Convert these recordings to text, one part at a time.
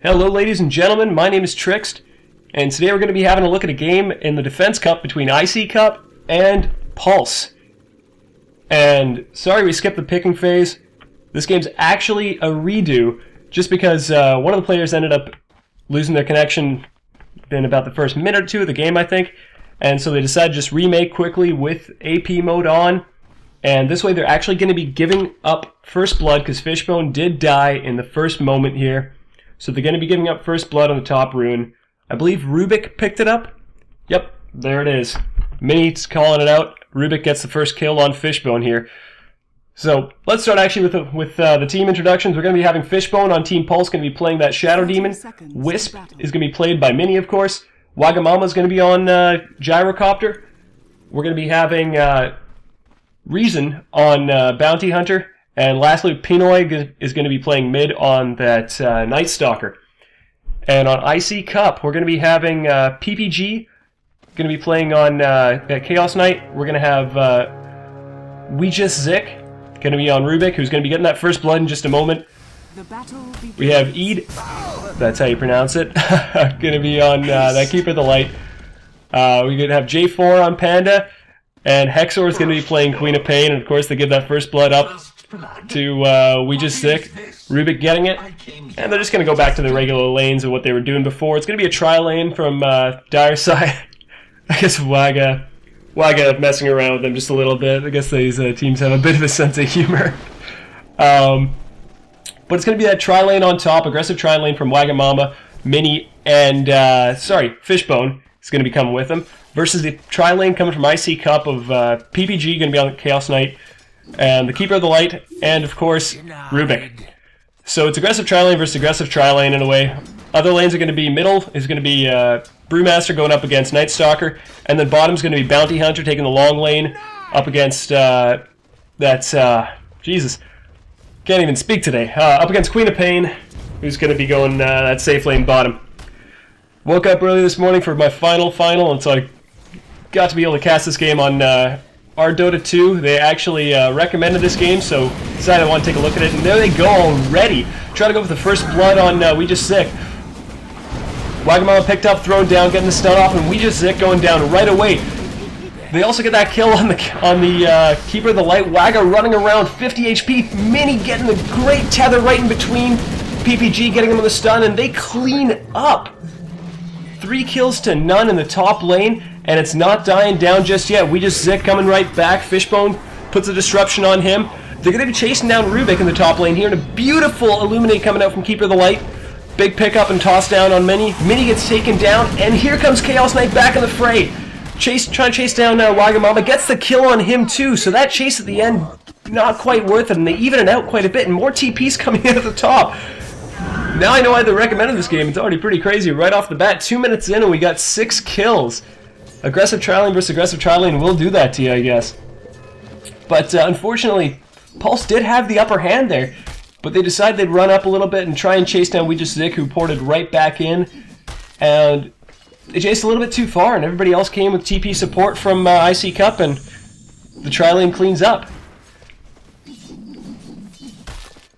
Hello ladies and gentlemen, my name is Trixt, and today we're going to be having a look at a game in the Defense Cup between ICCUP and Pulse. And sorry we skipped the picking phase. This game's actually a redo, just because one of the players ended up losing their connection in about the first minute or two of the game, I think. And so they decided to just remake quickly with AP mode on. And this way they're actually going to be giving up first blood, because Fishbone did die in the first moment here. So they're going to be giving up first blood on the top rune. I believe Rubik picked it up. Yep, there it is. Mini's calling it out. Rubik gets the first kill on Fishbone here. So let's start actually with the team introductions. We're going to be having Fishbone on Team Pulse, going to be playing that Shadow Demon. Wisp is going to be played by Mini, of course. Wagamama is going to be on Gyrocopter. We're going to be having Reason on Bounty Hunter. And lastly, Pinoy is going to be playing mid on that Night Stalker. And on ICCUP, we're going to be having PPG going to be playing on Chaos Knight. We're going to have We Just Zik going to be on Rubik, who's going to be getting that first blood in just a moment. We have Eid, that's how you pronounce it, going to be on that Keeper of the Light. We're going to have J4 on Panda, and Hexor is going to be playing Queen of Pain, and of course they give that first blood up to We Just Zik. Rubik getting it, and they're just going to go back to the regular lanes of what they were doing before. It's going to be a tri-lane from Dire side. I guess Waga messing around with them just a little bit. I guess these teams have a bit of a sense of humor. But it's going to be that tri-lane on top, aggressive tri-lane from Wagamama, Mini, and, Fishbone is going to be coming with them, versus the tri-lane coming from ICCUP of PPG, going to be on Chaos Knight, and the Keeper of the Light, and, of course, Rubik. So it's aggressive tri-lane versus aggressive tri-lane in a way. Other lanes are going to be, middle is going to be Brewmaster going up against Night Stalker, and then bottom's going to be Bounty Hunter taking the long lane up against, Jesus, can't even speak today, up against Queen of Pain, who's going to be going that safe lane bottom. Woke up early this morning for my final, and so I got to be able to cast this game on our Dota 2. They actually recommended this game, so decided I want to take a look at it, and there they go already. Trying to go for the first blood on We Just Zik. Wagamama picked up, thrown down, getting the stun off, and We Just Zik going down right away. They also get that kill on the Keeper of the Light. Waga running around, 50 HP. Mini getting the great tether right in between. PPG getting him with the stun, and they clean up. 3 kills to none in the top lane, and it's not dying down just yet. We Just Zik coming right back. Fishbone puts a disruption on him. They're going to be chasing down Rubik in the top lane here, and a beautiful Illuminate coming out from Keeper of the Light. Big pickup and toss down on Mini. Mini gets taken down, and here comes Chaos Knight back in the fray. Trying to chase down Wagamama, gets the kill on him too, so that chase at the end, not quite worth it, and they even it out quite a bit, and more TPs coming in at the top. Now I know why they recommended this game. It's already pretty crazy right off the bat. 2 minutes in and we got 6 kills. Aggressive tri-lane versus aggressive tri-lane will do that to you, I guess. But unfortunately, Pulse did have the upper hand there, but they decided they'd run up a little bit and try and chase down We Just Zik, who ported right back in, and they chased a little bit too far, and everybody else came with TP support from ICCUP, and the tri-lane cleans up.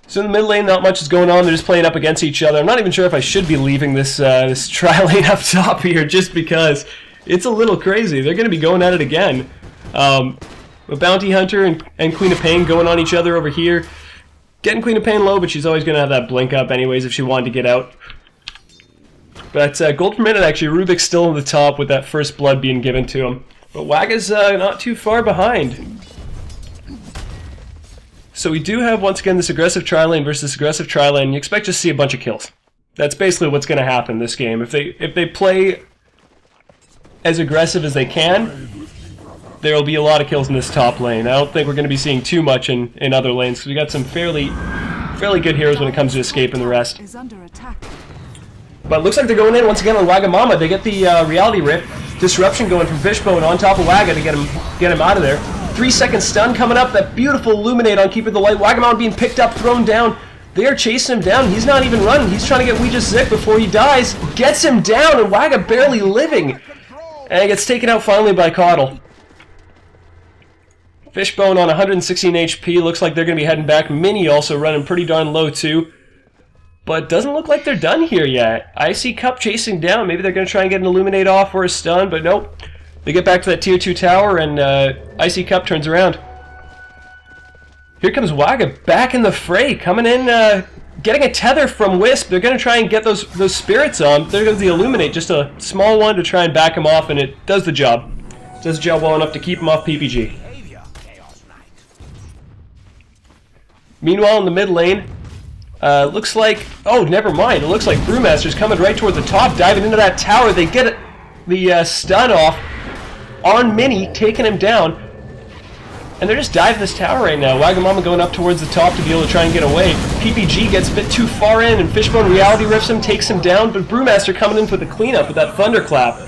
So in the mid lane, not much is going on. They're just playing up against each other. I'm not even sure if I should be leaving this this tri-lane up top here, just because it's a little crazy. They're going to be going at it again. A Bounty Hunter and Queen of Pain going on each other over here. Getting Queen of Pain low, but she's always going to have that blink up anyways if she wanted to get out. But gold per minute, actually, Rubik's still in the top with that first blood being given to him. But Waga's not too far behind. So we do have, once again, this aggressive tri-lane versus aggressive tri-lane. You expect to see a bunch of kills. That's basically what's going to happen this game. If they play as aggressive as they can, there will be a lot of kills in this top lane. I don't think we're going to be seeing too much in other lanes, because we got some fairly good heroes when it comes to escape and the rest. But it looks like they're going in once again on Wagamama. They get the reality rip. Disruption going from Fishbone on top of Waga to get him out of there. 3-second stun coming up. That beautiful Illuminate on Keeper of the Light. Wagamama being picked up, thrown down. They are chasing him down. He's not even running. He's trying to get We Just Zik before he dies. Gets him down, and Waga barely living. And he gets taken out finally by Coddle. Fishbone on 116 HP. Looks like they're going to be heading back. Mini also running pretty darn low too. But doesn't look like they're done here yet. ICCUP chasing down. Maybe they're going to try and get an Illuminate off or a stun, but nope. They get back to that tier 2 tower, and ICCUP turns around. Here comes m.o.b.a back in the fray, coming in, getting a tether from Wisp. They're going to try and get those spirits on. There goes the Illuminate, just a small one to try and back him off, and it does the job. It does the job well enough to keep him off PPG. Meanwhile, in the mid lane, looks like... Oh, never mind. It looks like Brewmaster's coming right toward the top, diving into that tower. They get the stun off on Mini, taking him down. And they're just diving this tower right now. m.o.b.a going up towards the top to be able to try and get away. PPG gets a bit too far in, and Fishbone reality riffs him, takes him down. But Brewmaster coming in for the cleanup with that thunderclap.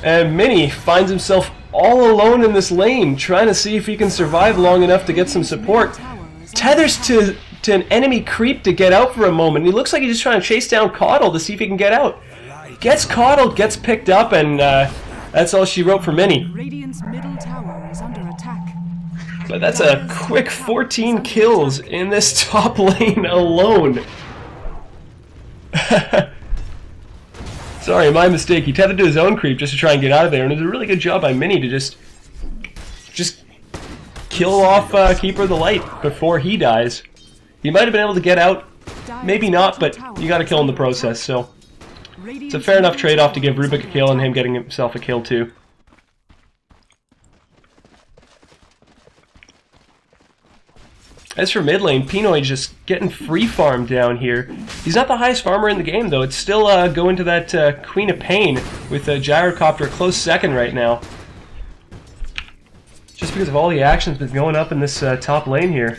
And Mini finds himself all alone in this lane, trying to see if he can survive long enough to get some support. Tethers to an enemy creep to get out for a moment. He looks like he's just trying to chase down Caudle to see if he can get out. Gets Caudle, gets picked up, and that's all she wrote for Mini. Radiant's middle tower is under attack. But that's a quick 14 kills in this top lane alone. Sorry, my mistake. He tethered to his own creep just to try and get out of there, and it was a really good job by Mini to just kill off Keeper of the Light before he dies. He might have been able to get out, maybe not, but you gotta kill in the process, so it's a fair enough trade-off to give Rubik a kill and him getting himself a kill too. As for mid lane, Pinoy just getting free farmed down here. He's not the highest farmer in the game though. It's still going to that Queen of Pain with Gyrocopter a close second right now. Just because of all the action's been going up in this top lane here.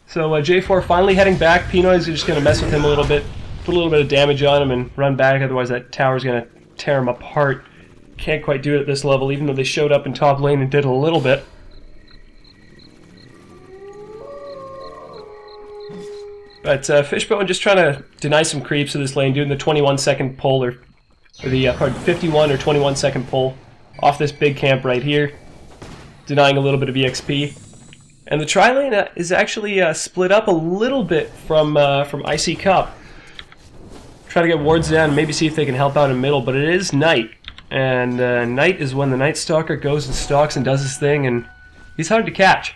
So J4 finally heading back. Pinoy's just going to mess with him a little bit, put a little bit of damage on him and run back, otherwise that tower's going to tear him apart. Can't quite do it at this level, even though they showed up in top lane and did a little bit. But Fishbone just trying to deny some creeps to this lane, doing the 21-second pull, or the 51 or 21-second pull off this big camp right here, denying a little bit of EXP. And the tri-lane is actually split up a little bit from ICCUP. Try to get wards down and maybe see if they can help out in middle, but it is night. And night is when the Night Stalker goes and stalks and does his thing, and he's hard to catch.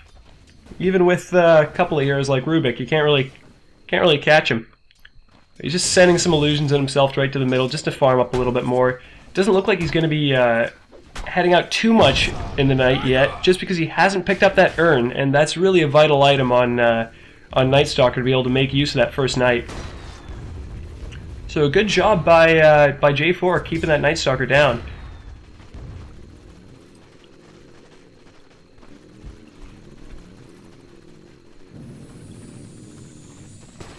Even with a couple of heroes like Rubik, you can't really catch him. He's just sending some illusions in himself right to the middle just to farm up a little bit more. Doesn't look like he's going to be heading out too much in the night yet, just because he hasn't picked up that urn, and that's really a vital item on Night Stalker to be able to make use of that first night. So a good job by J4 keeping that Night Stalker down.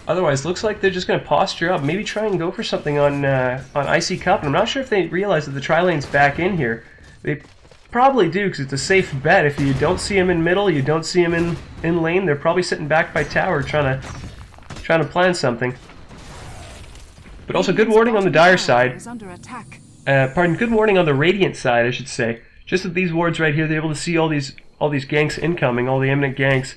Otherwise, looks like they're just going to posture up, maybe try and go for something on ICCUP. And I'm not sure if they realize that the tri-lane's back in here. They probably do, because it's a safe bet. If you don't see him in middle, you don't see him in lane, they're probably sitting back by tower trying to plan something. But also good warning on the Dire side. Pardon, good warning on the Radiant side, I should say. Just with these wards right here, they're able to see all these ganks incoming, all the imminent ganks.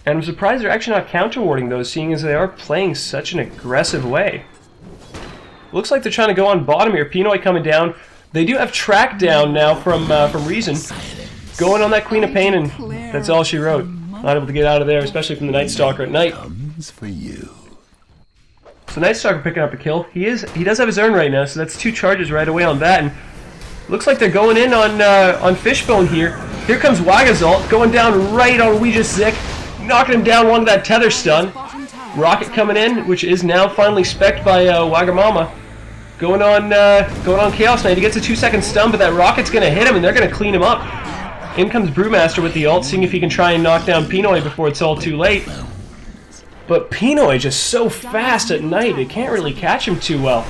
And I'm surprised they're actually not counter-warding those, seeing as they are playing such an aggressive way. Looks like they're trying to go on bottom here. Pinoy coming down. They do have track down now from Reason. Going on that Queen of Pain, and that's all she wrote. Not able to get out of there, especially from the Night Stalker at night. So Night Stalker picking up a kill. He does have his urn right now, so that's 2 charges right away on that. And looks like they're going in on Fishbone here. Here comes m.o.b.a.'s ult, going down right on Ouija Zik. Knocking him down, one with that tether stun. Rocket coming in, which is now finally spec'd by m.o.b.a. Going on Chaos Knight. He gets a 2-second stun, but that rocket's gonna hit him, and they're gonna clean him up. In comes Brewmaster with the ult, seeing if he can try and knock down Pinoy before it's all too late. But Pinoy just so fast at night, they can't really catch him too well.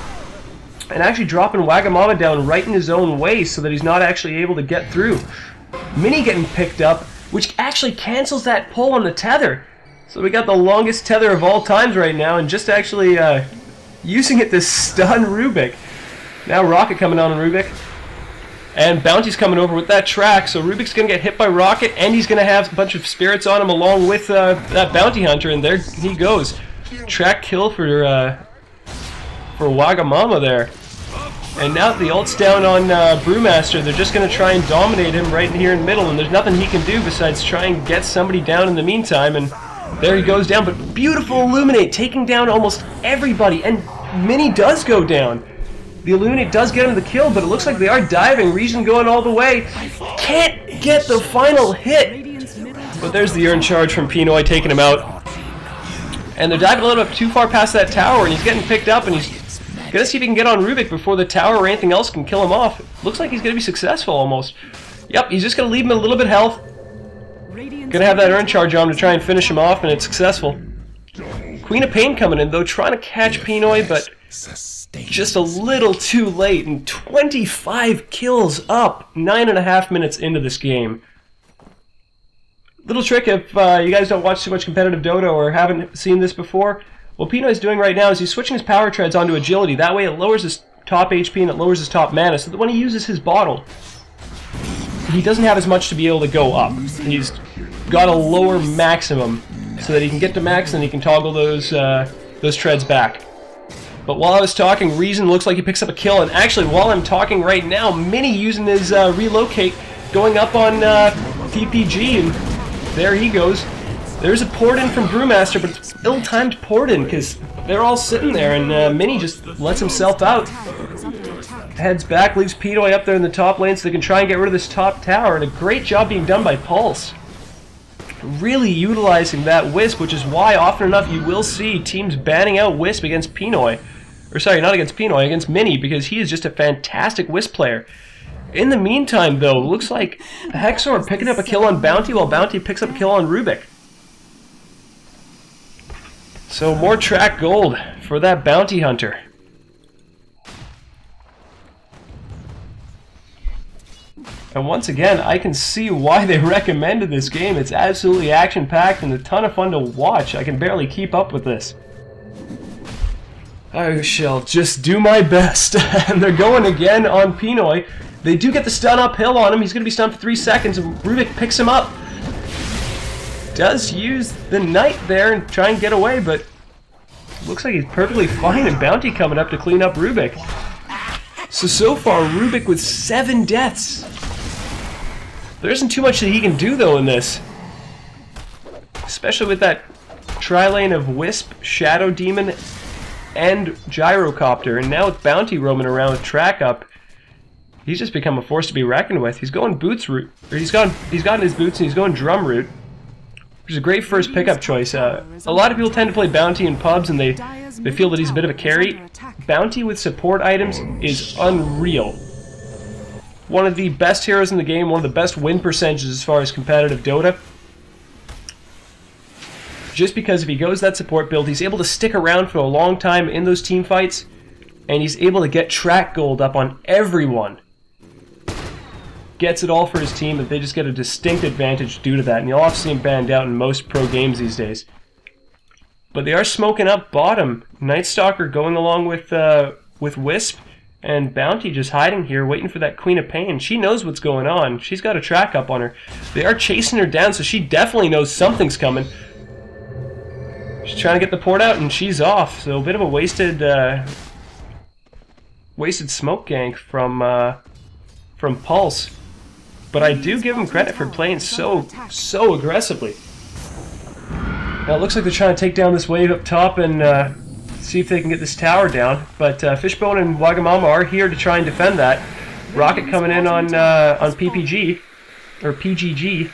And actually dropping m.o.b.a. down right in his own way so that he's not actually able to get through. Mini getting picked up, which actually cancels that pull on the tether. So we got the longest tether of all times right now, and just actually using it to stun Rubik. Now Rocket coming on Rubik. And Bounty's coming over with that track, so Rubik's going to get hit by Rocket, and he's going to have a bunch of spirits on him along with that Bounty Hunter, and there he goes. track kill for m.o.b.a there. And now that the ult's down on Brewmaster, they're just going to try and dominate him right here in the middle, and there's nothing he can do besides try and get somebody down in the meantime, and there he goes down. But beautiful Illuminate, taking down almost everybody, and Mini does go down. The Illuminate does get him the kill, but it looks like they are diving. Regen going all the way. Can't get the final hit. But there's the urn charge from Pinoy taking him out. And they're diving a little bit too far past that tower, and he's getting picked up, and he's going to see if he can get on Rubik before the tower or anything else can kill him off. Looks like he's going to be successful almost. Yep, he's just going to leave him a little bit health. Going to have that urn charge on him to try and finish him off, and it's successful. Queen of Pain coming in, though, trying to catch Pinoy, but just a little too late, and 25 kills up 9.5 minutes into this game. Little trick if you guys don't watch too much competitive Dota or haven't seen this before, what Pinoy's doing right now is he's switching his power treads onto agility. That way it lowers his top HP and it lowers his top mana, so that when he uses his bottle, he doesn't have as much to be able to go up. He's got a lower maximum so that he can get to max and he can toggle those treads back. But while I was talking, Reason looks like he picks up a kill, and actually while I'm talking right now, Mini using his relocate, going up on PPG, and there he goes. There's a port in from Brewmaster, but it's ill-timed port in because they're all sitting there, and Mini just lets himself out. Heads back, leaves Pinoy up there in the top lane so they can try and get rid of this top tower, and a great job being done by Pulse. Really utilizing that Wisp, which is why often enough you will see teams banning out Wisp against Pinoy. Or sorry, not against Pinoy, against Mini, because he is just a fantastic Wisp player. In the meantime, though, looks like Hexor picking up a kill on Bounty while Bounty picks up a kill on Rubik. So more track gold for that Bounty Hunter. And once again, I can see why they recommended this game. It's absolutely action-packed and a ton of fun to watch. I can barely keep up with this. I shall just do my best. And they're going again on Pinoy. They do get the stun uphill on him. He's going to be stunned for 3 seconds, and Rubik picks him up. Does use the Knight there and try and get away, but looks like he's perfectly fine, and Bounty coming up to clean up Rubik. So far, Rubik with 7 deaths. There isn't too much that he can do, though, in this. Especially with that tri-lane of Wisp, Shadow Demon, and Gyrocopter. And now with Bounty roaming around with track up, he's just become a force to be reckoned with. He's going boots route, or he's gotten his boots and he's going drum route, which is a great first pickup choice. A lot of people tend to play Bounty in pubs and they feel that he's a bit of a carry. Bounty with support items is unreal. One of the best heroes in the game, one of the best win percentages as far as competitive Dota. Just because if he goes that support build, he's able to stick around for a long time in those team fights, and he's able to get track gold up on everyone. Gets it all for his team, and they just get a distinct advantage due to that, and you'll often see him banned out in most pro games these days. But they are smoking up bottom. Night Stalker going along with Wisp, and Bounty just hiding here, waiting for that Queen of Pain. She knows what's going on. She's got a track up on her. They are chasing her down, so she definitely knows something's coming. She's trying to get the port out, and she's off. So a bit of a wasted smoke gank from Pulse. But I do give him credit for playing so aggressively. Now it looks like they're trying to take down this wave up top and see if they can get this tower down. But Fishbone and Wagamama are here to try and defend that. Rocket coming in on PPG, or PGG.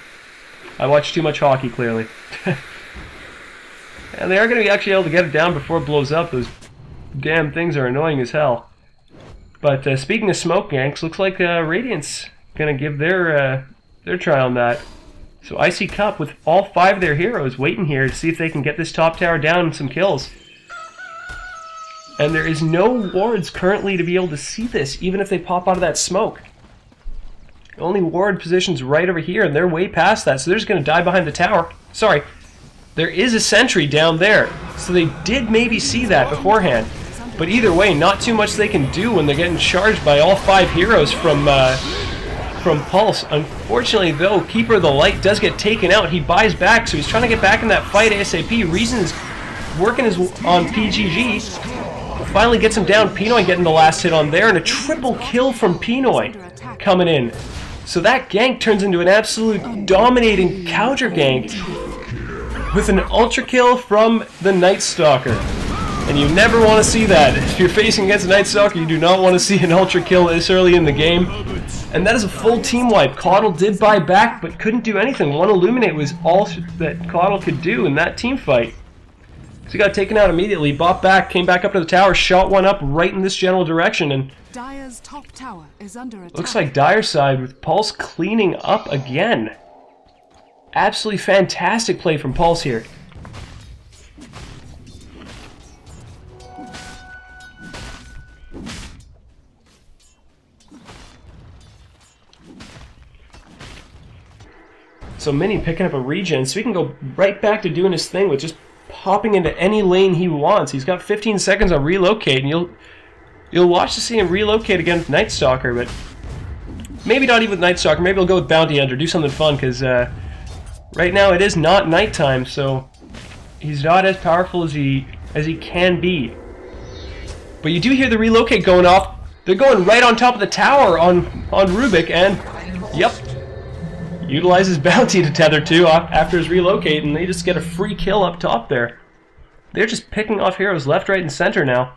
I watch too much hockey, clearly. And they are going to be actually able to get it down before it blows up. Those damn things are annoying as hell. But speaking of smoke ganks, looks like Radiant's going to give their try on that. So ICCUP with all 5 of their heroes waiting here to see if they can get this top tower down and some kills. And there is no wards currently to be able to see this, even if they pop out of that smoke. The only ward position's right over here, and they're way past that, so they're just going to die behind the tower. Sorry. There is a sentry down there, so they did maybe see that beforehand. But either way, not too much they can do when they're getting charged by all 5 heroes from Pulse. Unfortunately, though, Keeper of the Light does get taken out. He buys back, so he's trying to get back in that fight ASAP. Reason is working on PGG. Finally gets him down. Pinoy getting the last hit on there, and a triple kill from Pinoy coming in. So that gank turns into an absolute dominating counter gank with an ultra kill from the Night Stalker. And you never want to see that. If you're facing against a Night Stalker, you do not want to see an ultra kill this early in the game. And that is a full team wipe. Caudle did buy back, but couldn't do anything. One Illuminate was all that Caudle could do in that team fight. So he got taken out immediately, bought back, came back up to the tower, shot one up right in this general direction, and Dire's top tower is under attack. looks like Dire side with Pulse cleaning up again. Absolutely fantastic play from Pulse here. So Mini picking up a regen, so he can go right back to doing his thing with just popping into any lane he wants. He's got 15 seconds on relocate, and you'll watch to see him relocate again with Night Stalker, but maybe not even with Night Stalker. Maybe he'll go with Bounty Hunter, do something fun, because right now it is not nighttime, so he's not as powerful as he can be. But you do hear the relocate going off. They're going right on top of the tower on Rubik, and yep, utilizes Bounty to tether to after his relocate, and they just get a free kill up top there. They're just picking off heroes left, right, and center now.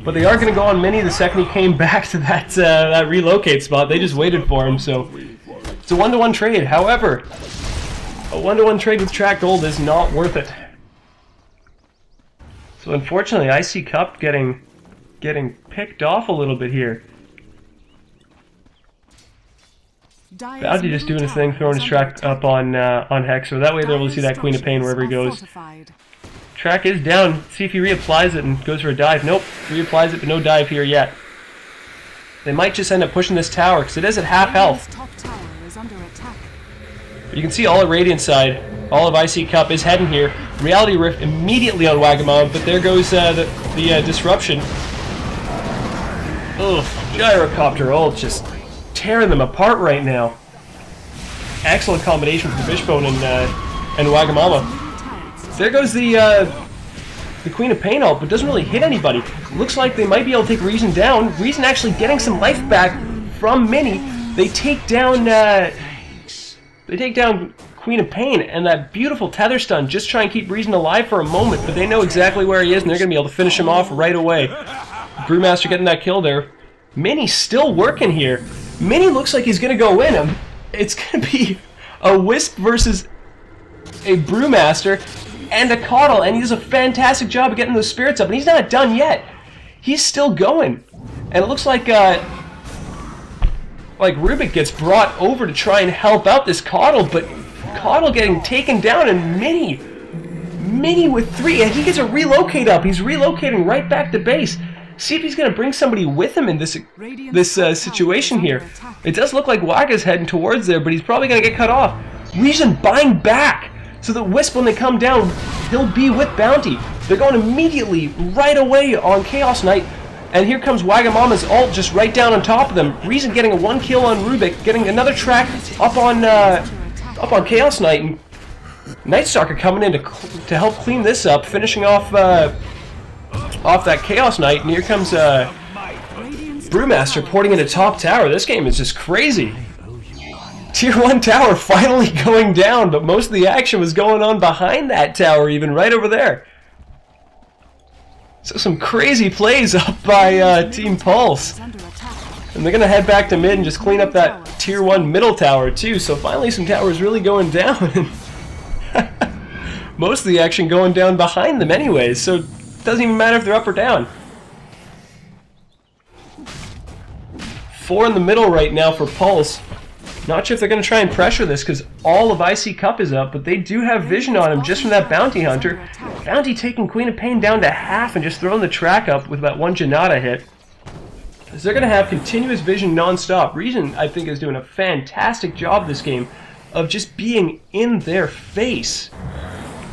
But they are going to go on Mini the second he came back to that relocate spot. They just waited for him, so it's a 1-to-1 trade. However, a 1-to-1 trade with track gold is not worth it. So unfortunately, ICCUP getting picked off a little bit here. Bounty just doing his thing, throwing his track up on Hexer. That way they're able to see that Queen of Pain wherever he goes. Track is down. See if he reapplies it and goes for a dive. Nope, reapplies it, but no dive here yet. They might just end up pushing this tower, because it is at half health. But you can see all at Radiant side, all of ICCUP is heading here. Reality Rift immediately on Wagamama, but there goes the disruption. Ugh, Gyrocopter ult just tearing them apart right now. Excellent combination from Fishbone and Wagamama. There goes the Queen of Pain ult, but doesn't really hit anybody. Looks like they might be able to take Reason down. Reason actually getting some life back from Mini. They take down Queen of Pain, and that beautiful tether stun just try and keep Reason alive for a moment, but they know exactly where he is, and they're going to be able to finish him off right away. Brewmaster getting that kill there. Mini still working here. Mini looks like he's going to go win him. It's going to be a Wisp versus a Brewmaster and a Caudle, and he does a fantastic job of getting those spirits up, and he's not done yet. He's still going. And it looks like Rubik gets brought over to try and help out this Caudle, but Caudle getting taken down, and Mini with 3, and he gets a relocate up. He's relocating right back to base. See if he's going to bring somebody with him in this situation here. It does look like Waga's heading towards there, but he's probably going to get cut off. Reason buying back, so that Wisp, when they come down, he'll be with Bounty. They're going immediately, right away on Chaos Knight, and here comes Wagamama's ult just right down on top of them. Reason getting a 1 kill on Rubik, getting another track up on Chaos Knight, and Night Stalker coming in to help clean this up, finishing off that Chaos Knight, and here comes Brewmaster porting into top tower. This game is just crazy. Tier 1 tower finally going down, but most of the action was going on behind that tower, even right over there. So some crazy plays up by Team Pulse. And they're going to head back to mid and just clean up that Tier 1 middle tower too, so finally some towers really going down. Most of the action going down behind them anyways, so it doesn't even matter if they're up or down. 4 in the middle right now for Pulse. Not sure if they're going to try and pressure this, because all of ICCUP is up, but they do have vision on him just from that Bounty Hunter. Bounty taking Queen of Pain down to half and just throwing the track up with that 1 Janata hit. So they're going to have continuous vision non-stop. Reason, I think, is doing a fantastic job this game of just being in their face.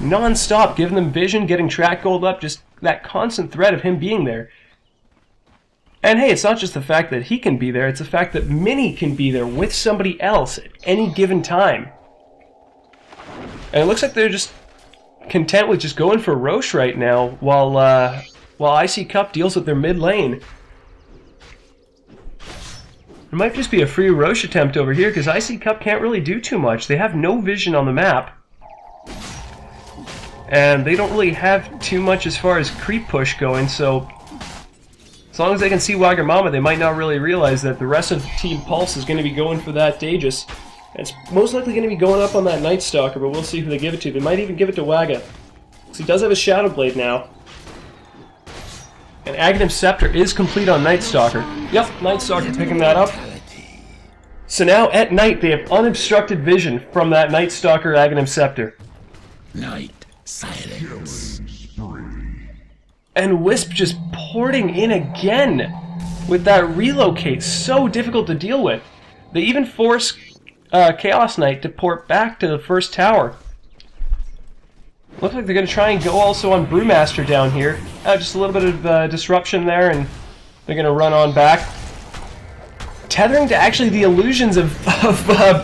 Non-stop, giving them vision, getting track gold up, just that constant threat of him being there. And hey, it's not just the fact that he can be there, it's the fact that Mini can be there with somebody else at any given time. And it looks like they're just content with just going for Roche right now while ICCUP deals with their mid lane. It might just be a free Roche attempt over here because ICCUP can't really do too much. They have no vision on the map. And they don't really have too much as far as creep push going, so as long as they can see m.o.b.a, they might not really realize that the rest of Team Pulse is going to be going for that Daegis. It's most likely going to be going up on that Night Stalker, but we'll see who they give it to. They might even give it to m.o.b.a. So he does have a Shadow Blade now. And Aghanim Scepter is complete on Night Stalker. Yep, Night Stalker picking that up. So now at night they have unobstructed vision from that Night Stalker Aghanim Scepter. Night silence. And Wisp just porting in again with that relocate. So difficult to deal with. They even force Chaos Knight to port back to the first tower. Looks like they're going to try and go also on Brewmaster down here. Just a little bit of disruption there, and they're going to run on back. Tethering to actually the illusions of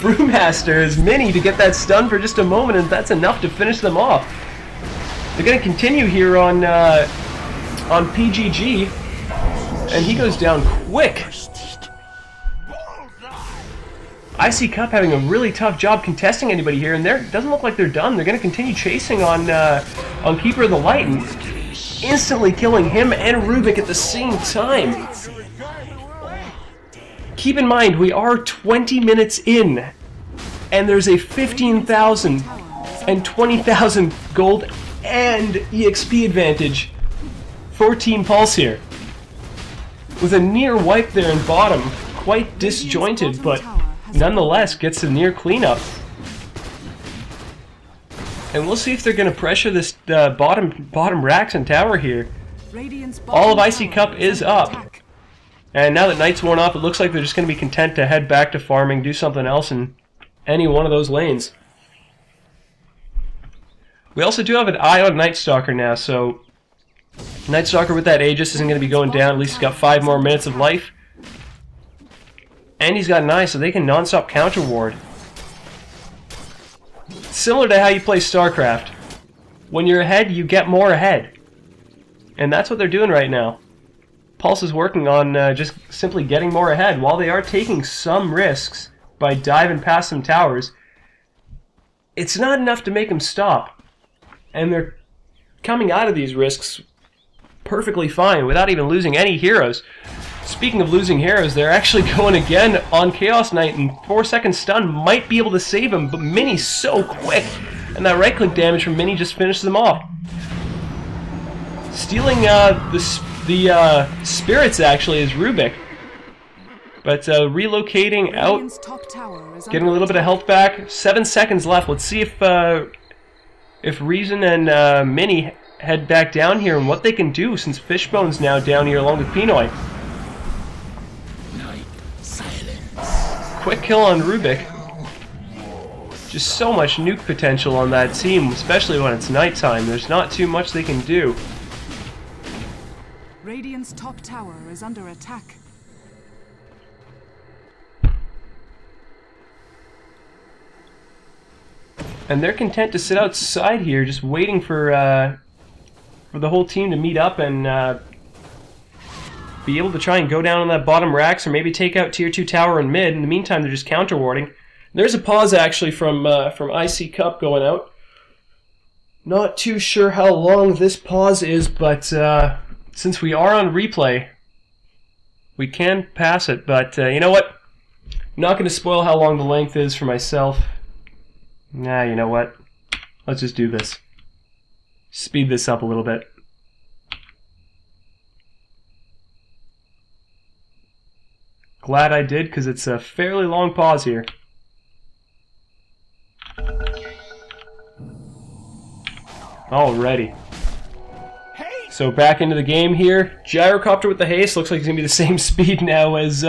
Brewmaster as Mini to get that stun for just a moment, and that's enough to finish them off. They're going to continue here on PGG, and he goes down quick. ICCUP having a really tough job contesting anybody here, and it doesn't look like they're done. They're going to continue chasing on Keeper of the Light and instantly killing him and Rubik at the same time. Keep in mind, we are 20 minutes in, and there's a 15,000 and 20,000 gold and EXP advantage for Team Pulse here. With a near wipe there in bottom, quite disjointed, but nonetheless gets a near cleanup. And we'll see if they're going to pressure this bottom racks and tower here. All of ICCUP is up. And now that Night's worn off, it looks like they're just going to be content to head back to farming, do something else in any one of those lanes. We also do have an eye on Night Stalker now, so Night Stalker with that Aegis isn't going to be going down. At least he's got 5 more minutes of life. And he's got an eye, so they can non-stop counter ward. Similar to how you play StarCraft. When you're ahead, you get more ahead. And that's what they're doing right now. Pulse is working on just simply getting more ahead. While they are taking some risks by diving past some towers, it's not enough to make them stop. And they're coming out of these risks perfectly fine without even losing any heroes. Speaking of losing heroes, they're actually going again on Chaos Knight, and 4-second stun might be able to save him, but Mini's so quick, and that right-click damage from Mini just finishes them off. Stealing the spirits actually is Rubik, but relocating out, getting a little bit of health back. 7 seconds left. Let's see if Reason and Mini head back down here and what they can do, since Fishbone's now down here along with Pinoy. Quick kill on Rubik. Just so much nuke potential on that team, especially when it's nighttime. There's not too much they can do. Radiant's top tower is under attack. And they're content to sit outside here, just waiting for the whole team to meet up and be able to try and go down on that bottom racks, or maybe take out tier 2 tower in mid. In the meantime, they're just counter warding. There's a pause actually from ICCUP going out. Not too sure how long this pause is, but since we are on replay, we can pass it. But you know what? I'm not going to spoil how long the length is for myself. Nah, you know what? Let's just do this. Speed this up a little bit. Glad I did, because it's a fairly long pause here. Alrighty. So back into the game here. Gyrocopter with the haste. Looks like he's going to be the same speed now as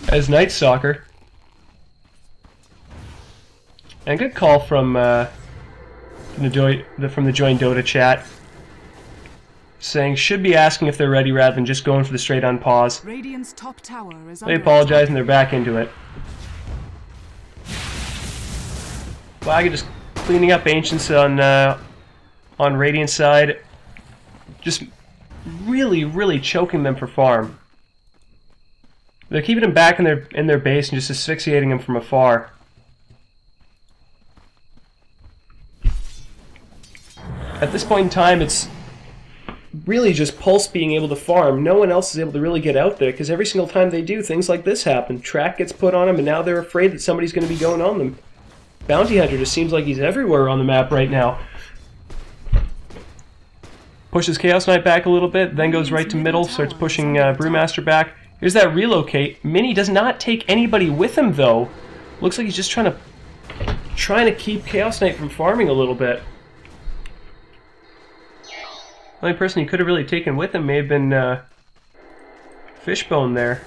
as Night Stalker. And good call from the Join Dota chat, saying should be asking if they're ready rather than just going for the straight unpause. Radiant's top tower is They apologize and they're back into it. m.o.b.a just cleaning up Ancients on Radiant side. Just really choking them for farm. They're keeping them back in their base and just asphyxiating them from afar. At this point in time, it's really just Pulse being able to farm. No one else is able to really get out there, because every single time they do, things like this happen. Track gets put on them, and now they're afraid that somebody's going to be going on them. Bounty Hunter just seems like he's everywhere on the map right now. Pushes Chaos Knight back a little bit, then goes right to middle, starts pushing Brewmaster back. Here's that relocate. Mini does not take anybody with him, though. Looks like he's just trying to keep Chaos Knight from farming a little bit. The only person he could have really taken with him may have been Fishbone there.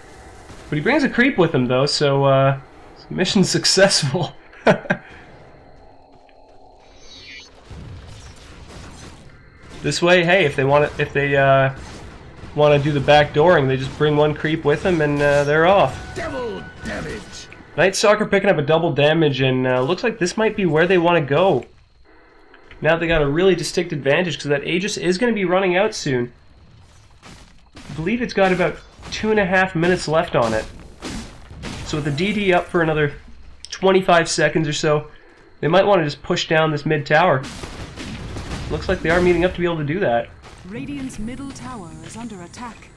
But he brings a creep with him, though, so mission successful. This way, hey, if they want to do the backdooring, they just bring one creep with them and they're off. Double damage. Night Stalker picking up a double damage, and looks like this might be where they want to go. Now they got a really distinct advantage because that Aegis is going to be running out soon. I believe it's got about 2.5 minutes left on it. So with the DD up for another 25 seconds or so, they might want to just push down this mid tower. Looks like they are meeting up to be able to do that. Radiant's middle tower is under attack.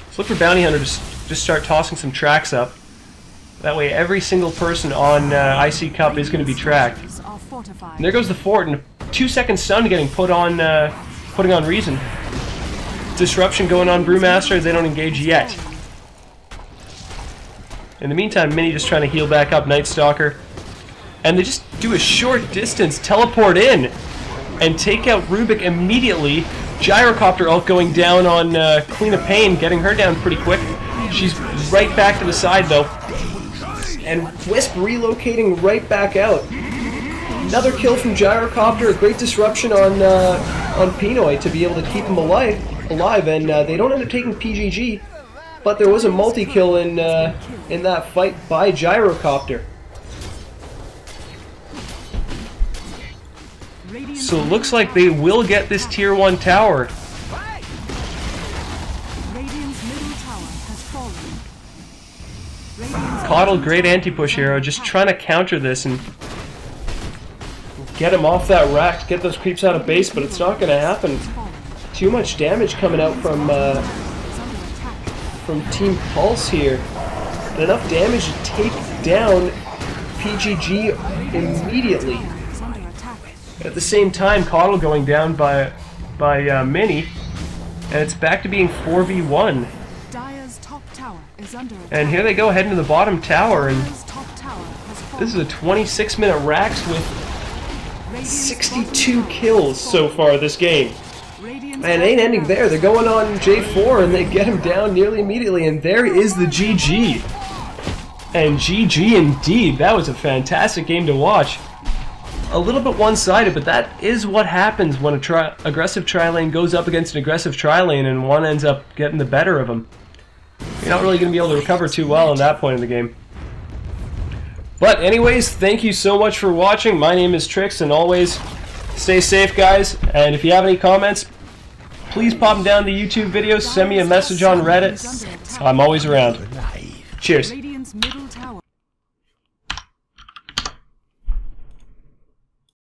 Let's look for Bounty Hunter to just start tossing some tracks up. That way every single person on ICCUP is going to be tracked. And there goes the fort, and a 2-second stun getting putting on Reason. Disruption going on Brewmaster, they don't engage yet. In the meantime, Mini just trying to heal back up Night Stalker. And they just do a short distance teleport in and take out Rubik immediately. Gyrocopter ult going down on Queen of Pain, getting her down pretty quick. She's right back to the side though. And Wisp relocating right back out. Another kill from Gyrocopter, a great disruption on Pinoy to be able to keep him alive, and they don't end up taking PGG, but there was a multi-kill in that fight by Gyrocopter. So it looks like they will get this tier 1 tower. Coddle, great anti-push hero, just trying to counter this and get him off that rack, get those creeps out of base, but it's not going to happen. Too much damage coming out from Team Pulse here. And enough damage to take down PGG immediately. At the same time, Coddle going down by Mini, and it's back to being 4v1. And here they go heading to the bottom tower, and this is a 26-minute Rax with 62 kills so far this game. And it ain't ending there. They're going on J4 and they get him down nearly immediately, and there is the GG. And GG indeed. That was a fantastic game to watch. A little bit one-sided, but that is what happens when a aggressive tri-lane goes up against an aggressive tri-lane and one ends up getting the better of them. You're not really going to be able to recover too well in that point in the game. But anyways, thank you so much for watching. My name is Trix, and always stay safe, guys. And if you have any comments, please pop them down the YouTube videos, send me a message on Reddit. I'm always around. Cheers.